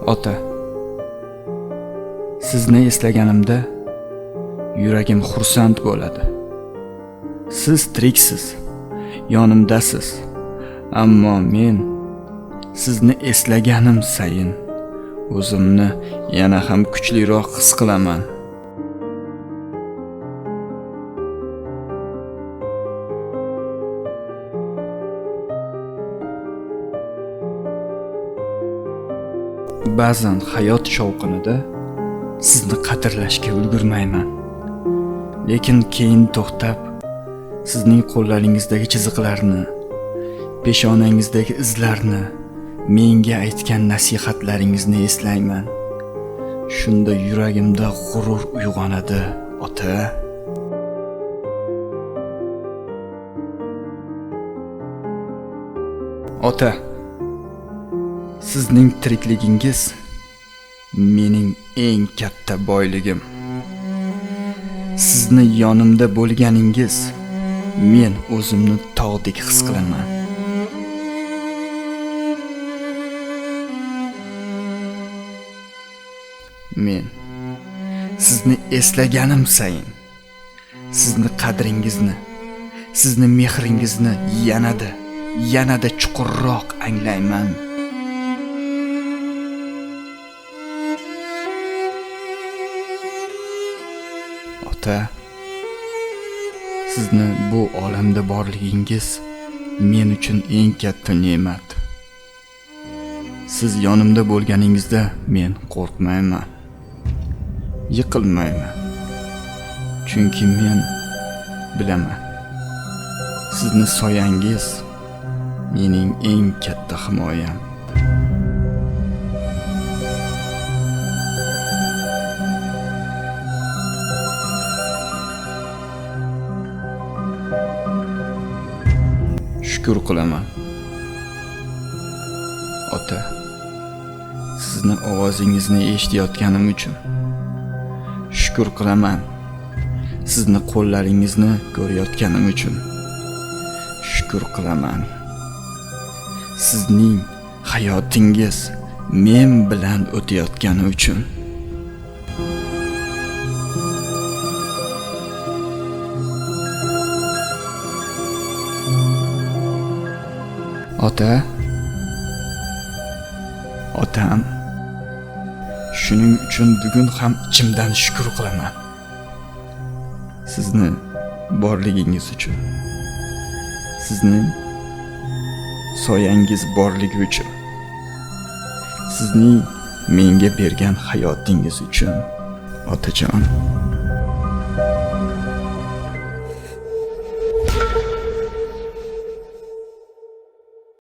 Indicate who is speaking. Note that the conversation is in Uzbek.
Speaker 1: Ota, sizni eslaganimda yuragim xursand bo'ladi. Siz tiriksiz, yonimdasiz. Ammo men sizni eslaganim sayin o'zimni yana ham kuchliroq his qilaman. Ba'zan hayot shovqinida sizni qadrlashga ulgurmayman. Lekin keyin to'xtab, sizning qo'llaringizdagi chiziqlarni, peshonangizdagi izlarni, menga aytgan nasihatlaringizni eslayman. Shunda yuragimda g'urur uyg'onadi, ota. Ota, sizning tirikligingiz mening eng katta boyligim. Sizni yonimda bo'lganingiz men o'zimni tog'dek his qilaman. Men sizni eslaganim sayin sizni qadringizni, sizni mehringizni yanada chuqurroq anglayman. Ota, sizni bu olamda borligingiz men uchun eng katta ne'mat. Siz yonimda bo'lganingizda men qo'rqmayman, yiqilmayman. Chunki men bilaman, sizni soyangiz mening eng katta himoyam. Shukr qilaman. Ota, sizni ovozingizni eshitayotganim uchun. Shukr qilaman. Sizni qo'llaringizni ko'rayotganim uchun. Shukr qilaman. Sizning hayotingiz men bilan o'tayotgani uchun. Ota, otam, shuning uchun bugun ham ichimdan shukr qilaman. Sizni borligingiz uchun. Sizning soyangiz borligi uchun. Sizning menga bergan hayotingiz uchun, otajon.